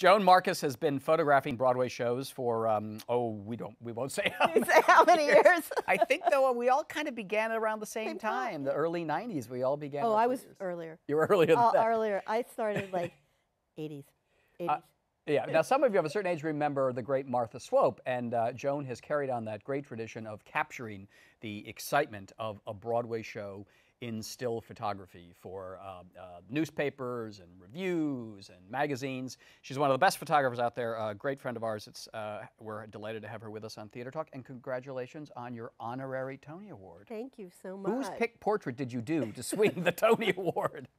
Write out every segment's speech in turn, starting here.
Joan Marcus has been photographing Broadway shows for, we won't say how many years. I think, though, we all kind of began around the same time, the early 90s. We all began. Oh, I was earlier. You were earlier than that. Earlier. I started like 80s. Yeah. Now, some of you of a certain age remember the great Martha Swope, and Joan has carried on that great tradition of capturing the excitement of a Broadway show in still photography for newspapers and reviews and magazines. She's one of the best photographers out there, a great friend of ours. We're delighted to have her with us on Theater Talk, and congratulations on your honorary Tony Award. Thank you so much. Whose portrait did you do to swing the Tony Award?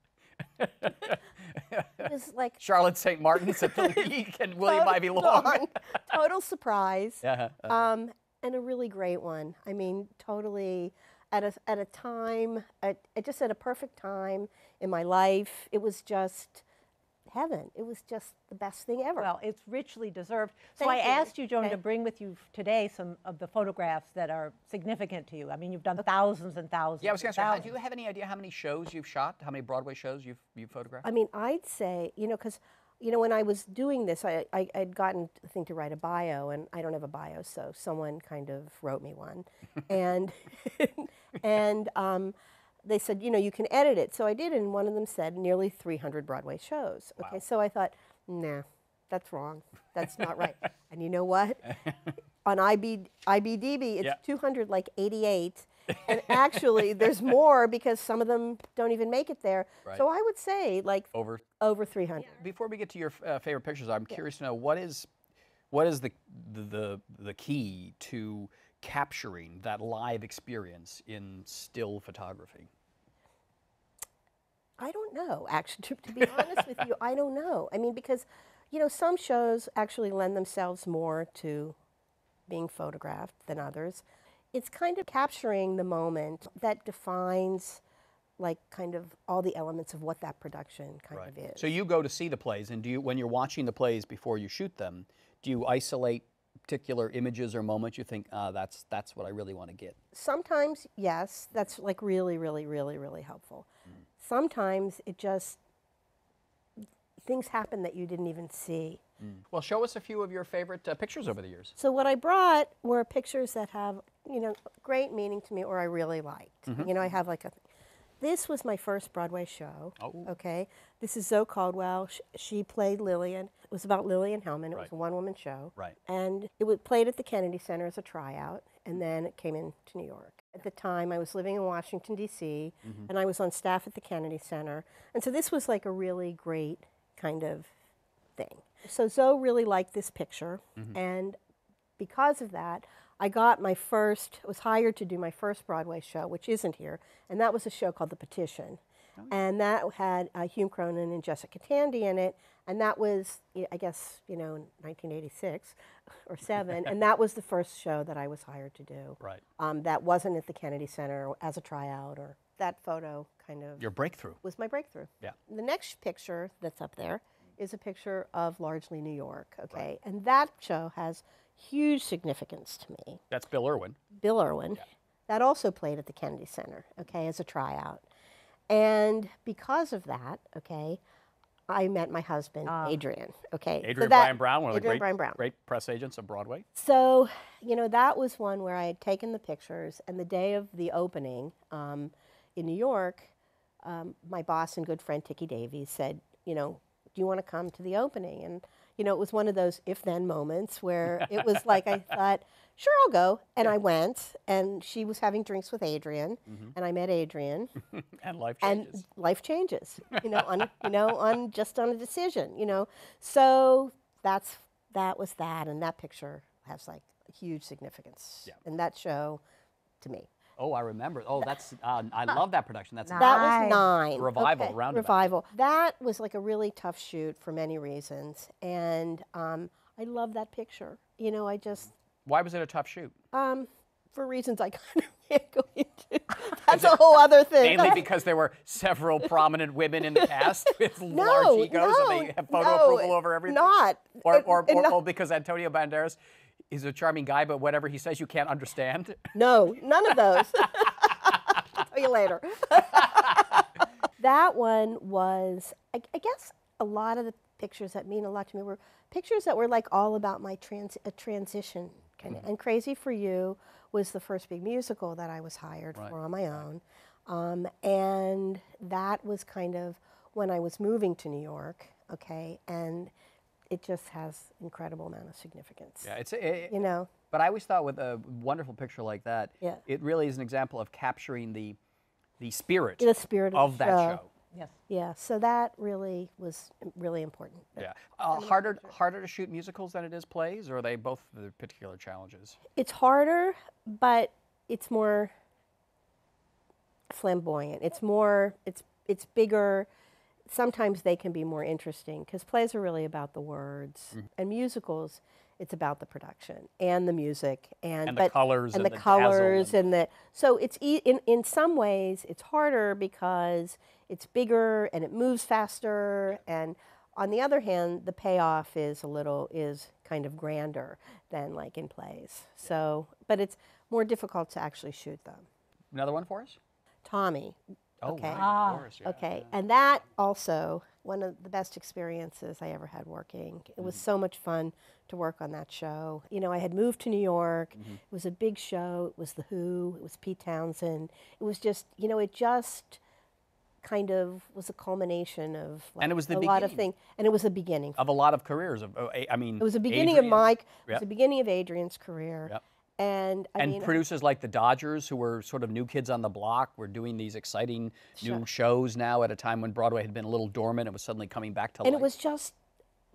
It's like Charlotte St. Martin's at the League and William Ivy Long. Total surprise. And a really great one. I mean, totally at a time, just at a perfect time in my life. It was just heaven. It was just the best thing ever. Well, it's richly deserved. So Thank I you. asked you, Joan, to bring with you today some of the photographs that are significant to you. I mean, you've done thousands and thousands. Yeah, I was going to say, do you have any idea how many shows you've shot? How many Broadway shows you've photographed? I mean, I'd say, because, when I was doing this, I'd gotten the thing to write a bio, and I don't have a bio, so someone kind of wrote me one. and they said, you can edit it. So I did, and one of them said nearly 300 Broadway shows. Okay, so I thought, nah, that's wrong. That's not right. And you know what? On IBDB, it's 288. And actually, there's more because some of them don't even make it there. Right. So I would say like over 300. Before we get to your favorite pictures, I'm curious to know what is the key to capturing that live experience in still photography? I don't know, actually, to be honest with you, I don't know. I mean, because, some shows actually lend themselves more to being photographed than others. It's kind of capturing the moment that defines, like, kind of all the elements of what that production kind of is. So you go to see the plays, and when you're watching the plays before you shoot them, do you isolate particular images or moments you think, that's what I really want to get? Sometimes, yes, that's like really, really, really, really helpful. Sometimes it just, things happen that you didn't even see. Well, show us a few of your favorite pictures over the years. So what I brought were pictures that have, great meaning to me or I really liked. I have like this was my first Broadway show, okay? This is Zoe Caldwell. She played Lillian. It was about Lillian Hellman. It was a one-woman show. Right. And it was played at the Kennedy Center as a tryout, and then it came into New York. At the time, I was living in Washington, D.C., and I was on staff at the Kennedy Center. And so this was like a really great kind of thing. So Zoe really liked this picture, and because of that, I was hired to do my first Broadway show, which isn't here, and that was a show called The Petition. And that had Hume Cronin and Jessica Tandy in it, and that was, I guess, in 1986 or 7, and that was the first show that I was hired to do. Right. That wasn't at the Kennedy Center as a tryout, or that photo kind of... Your breakthrough. Was my breakthrough. Yeah. The next picture that's up there is a picture of largely New York, okay? Right. And that show has huge significance to me. That's Bill Irwin. Bill Irwin. Yeah. That also played at the Kennedy Center, okay, as a tryout. And because of that, okay, I met my husband, Adrian, okay. Adrian Bryan Brown, one of the great press agents of Broadway. So, that was one where I had taken the pictures, and the day of the opening in New York, my boss and good friend, Tiki Davies, said, do you want to come to the opening? And, it was one of those if-then moments where it was like, I thought, sure, I'll go. And I went, and she was having drinks with Adrian, and I met Adrian. And life changes. And life changes, just on a decision, So that was that, and that picture has like huge significance in that show to me. Oh, I remember. Oh, that's, I love that production. That was 9. Revival, roundabout. Revival. That was like a really tough shoot for many reasons. And I love that picture. I just... Why was it a tough shoot? For reasons I kind of can't go into. That's a whole other thing. Mainly because there were several prominent women in the cast with large egos and they have photo approval over everything? Or because Antonio Banderas is a charming guy, but whatever he says you can't understand? No, none of those. I'll tell you later. That one was, I guess, a lot of the pictures that mean a lot to me were pictures that were like all about my transition kind of. And Crazy for You was the first big musical that I was hired for on my own. And that was kind of when I was moving to New York, okay, and it just has incredible amount of significance. Yeah, you know. But I always thought with a wonderful picture like that, Yeah. it really is an example of capturing the spirit, spirit of that show. Yes. Yeah, so that really was really important. Yeah. Harder to shoot musicals than it is plays, or are they both the particular challenges? It's harder, but it's more flamboyant. It's more, it's bigger. Sometimes they can be more interesting because plays are really about the words, and musicals, it's about the production and the music and the colors and the colors dazzle and the. So it's in some ways it's harder because it's bigger and it moves faster, and on the other hand, the payoff is kind of grander than like in plays. So, but it's more difficult to actually shoot them. Another one for us? Tommy. Oh, Okay. right, of course. Yeah, Okay, and that also, one of the best experiences I ever had working. It was so much fun to work on that show. You know, I had moved to New York. It was a big show. It was The Who. It was Pete Townsend. It was just, you know, it just kind of was a culmination of like, and it was the a lot of things. And it was the beginning. of a lot of careers. I mean, It was the beginning of Mike. It Yep. was the beginning of Adrian's career. Yep. And I mean, producers like the Dodgers, who were sort of new kids on the block, were doing these exciting new shows now at a time when Broadway had been a little dormant. It was suddenly coming back to life. and it was just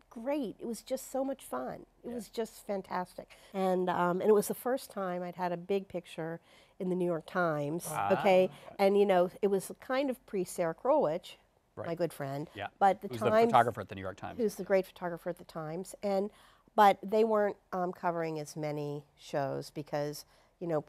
great. It was just so much fun. It was just fantastic. And it was the first time I'd had a big picture in the New York Times. Okay, and you know, it was kind of pre-Sarah Krolwich, my good friend. Yeah. But the Who's Times, the photographer at the New York Times? who's the great photographer at the Times, but they weren't covering as many shows because, you know,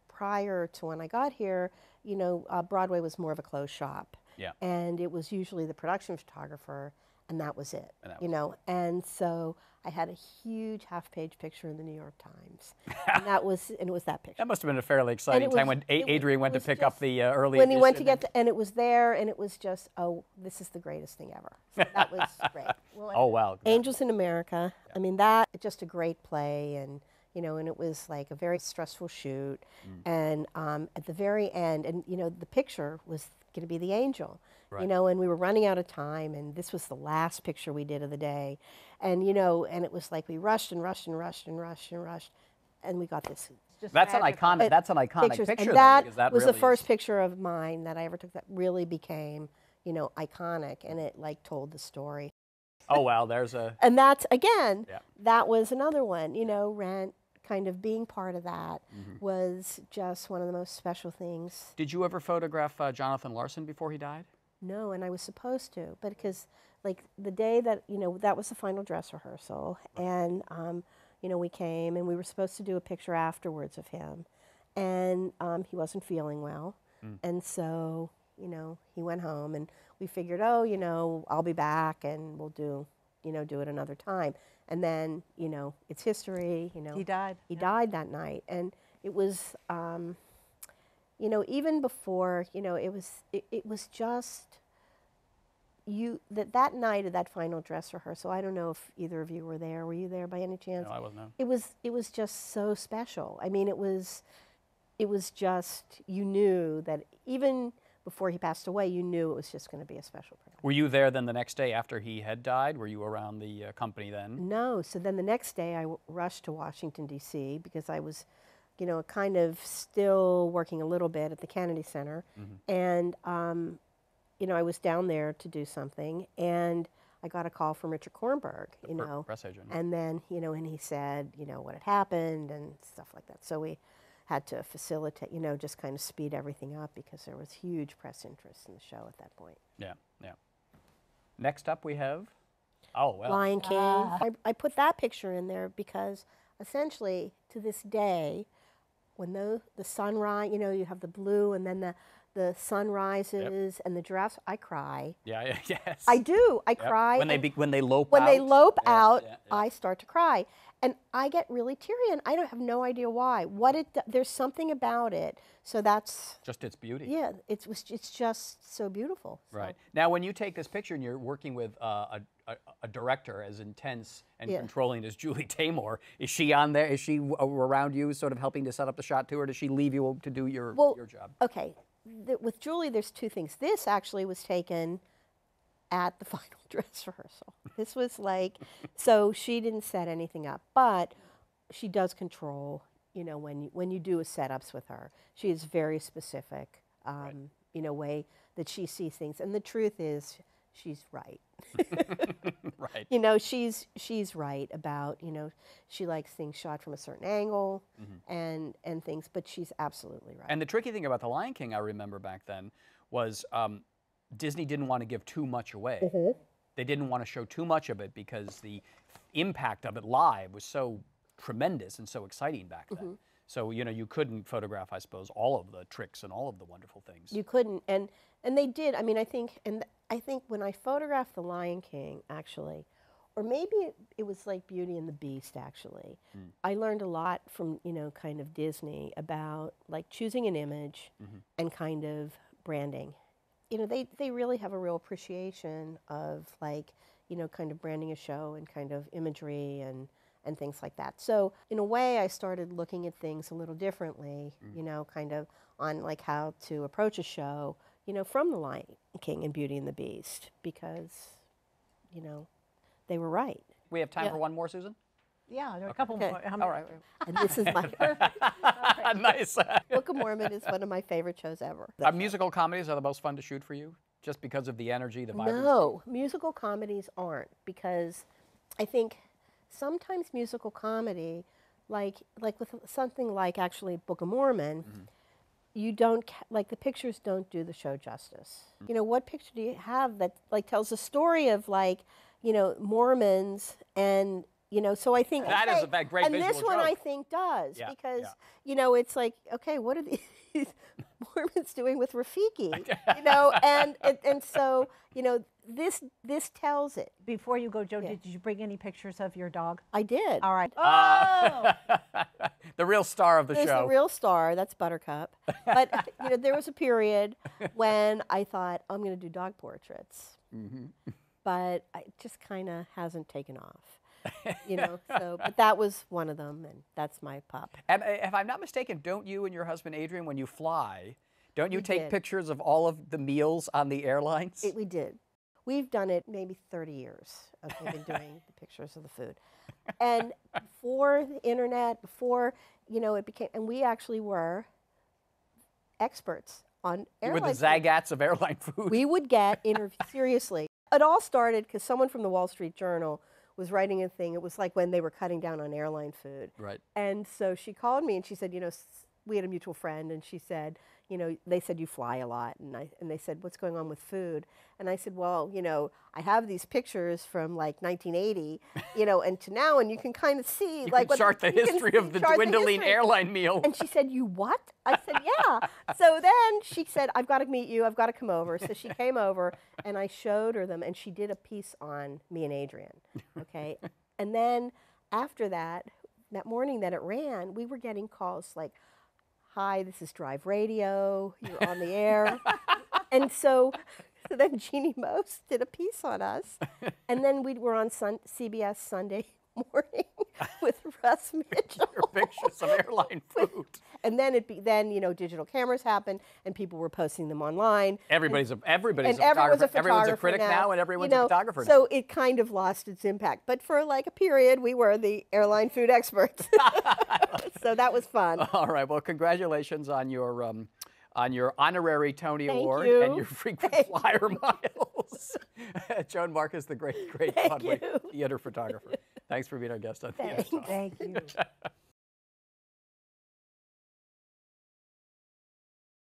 prior to when I got here, you know, Broadway was more of a closed shop. Yeah. And it was usually the production photographer, and that was it. And that you was know, and so I had a huge half-page picture in the New York Times, and it was that picture. That must have been a fairly exciting time when Adrian went to pick up the early when he went to edition. get and it was there, and it was just, oh, this is the greatest thing ever. So that was great. Well, Oh, wow. Angels in America. I mean, that just a great play, and you know, and it was like a very stressful shoot, and at the very end, and you know, the picture was going to be the angel, you know, and we were running out of time, and this was the last picture we did of the day, and you know, and it was like we rushed and rushed and rushed and rushed and rushed, and we got this. That's an iconic. That's an iconic Pictures. picture. And though, that because that was really the first is- picture of mine that I ever took that really became, you know, iconic, and it like told the story. Oh wow, there's a. And that's again, Yeah. that was another one. You know, Rent, kind of being part of that was just one of the most special things. Did you ever photograph Jonathan Larson before he died? No, and I was supposed to, but because like the day that, you know, that was the final dress rehearsal, and you know, we came and we were supposed to do a picture afterwards of him, and he wasn't feeling well, and so, you know, he went home, and we figured, oh, you know, I'll be back and we'll do it another time. And then, you know, it's history, you know. He died. He died that night. And it was, you know, even before, you know, it was just, that night of that final dress rehearsal, I don't know if either of you were there. Were you there by any chance? No, I wasn't. No. It was just so special. I mean, it was just, you knew that even before he passed away, you knew it was just going to be a special production. Were you there then the next day after he had died? Were you around the company then? No. So then the next day I rushed to Washington, D.C. because I was, you know, kind of still working a little bit at the Kennedy Center. And, you know, I was down there to do something, and I got a call from Richard Kornberg, you know. Press agent. And then, you know, and he said, you know, what had happened and stuff like that. So we had to facilitate, you know, just kind of speed everything up because there was huge press interest in the show at that point. Yeah, yeah. Next up we have, oh, well. Lion King. I put that picture in there because essentially to this day, when the sunrise, you know, you have the blue and then the sunrises and the giraffes, I cry. Yeah, yes. I do. I cry. When they lope when out. they lope out, yeah. I start to cry. And I get really teary, and I don't have no idea why. There's something about it. So that's just its beauty. Yeah, it's just so beautiful. Right. Now, when you take this picture and you're working with a director as intense and controlling as Julie Taymor, is she on there? Is she around you, sort of helping to set up the shot too, or does she leave you to do your job? Okay. With Julie, there's two things. This actually was taken at the final dress rehearsal. This was like, so she didn't set anything up, but she does control, you know, when you do setups with her. She is very specific, you know, way that she sees things. And the truth is, she's right. Right. You know, she's right about, you know, she likes things shot from a certain angle and things, but she's absolutely right. And the tricky thing about The Lion King, I remember back then, was Disney didn't want to give too much away. They didn't want to show too much of it because the impact of it live was so tremendous and so exciting back then. So, you know, you couldn't photograph, I suppose, all of the tricks and all of the wonderful things. You couldn't, and they did. I mean, I think when I photographed The Lion King, actually, or maybe it was like Beauty and the Beast, actually, I learned a lot from, you know, kind of Disney about like choosing an image and kind of branding. You know, they really have a real appreciation of like, you know, kind of branding a show and kind of imagery and things like that. So in a way, I started looking at things a little differently, you know, kind of on like how to approach a show, you know, from The Lion King and Beauty and the Beast, because, you know, they were right. We have time for one more, Susan? Yeah, there are a couple more. All right. And this is my Nice. Book of Mormon is one of my favorite shows ever. Musical comedies are the most fun to shoot for you, just because of the energy, the vibrancy? No, musical comedies aren't, because I think sometimes musical comedy, like with something like actually Book of Mormon, you don't, like the pictures don't do the show justice. You know, what picture do you have that like tells a story of like, you know, Mormons and, you know, so I think that is a great and visual this one joke. I think does, Yeah, because yeah. you know, it's like, okay, what are these Mormons doing with Rafiki? You know, and so, you know, this tells it. Before you go, Joe, did you bring any pictures of your dog? I did. All right. Oh! The real star of the There's show. the real star, that's Buttercup. But you know, there was a period when I thought, I'm going to do dog portraits. But it just kind of hasn't taken off. You know, so, but that was one of them, and that's my pup. And if I'm not mistaken, don't you and your husband Adrian, when you fly, don't you take did. pictures of all of the meals on the airlines? We did. We've done it maybe 30 years. We've been doing the pictures of the food. And before the internet, before, you know, it became, and we actually were experts on You airline were the food. Zagats of airline food. We would get interviews, seriously. It all started because someone from the Wall Street Journal was writing a thing. It was like when they were cutting down on airline food. Right. And so she called me and she said, you know, we had a mutual friend, and she said, you know, they said you fly a lot, and they said, what's going on with food? And I said, well, you know, I have these pictures from like 1980, you know, and to now, and you can kind of see You like can chart the history of the dwindling airline meal. And she said, you what? I said, yeah. So then she said, I've got to meet you. I've got to come over. So she came over, and I showed her them, and she did a piece on me and Adrian, okay? And then after that morning that it ran, we were getting calls like, hi, this is Drive Radio, you're on the air. And so then Jeannie Most did a piece on us. And then we were on CBS Sunday Morning with Russ Mitchell. Your pictures of airline food. And then then you know, digital cameras happened, and people were posting them online. Everybody's a photographer. Everyone's a critic now, and everyone's you know, a photographer now. So it kind of lost its impact. But for like a period, we were the airline food experts. So that was fun. All right. Well, congratulations on your honorary Tony Thank Award you. and your frequent flyer miles. JOAN Marcus, the great Thank Broadway you. theater photographer. Thanks for being our guest on Theater Talk. Thank you.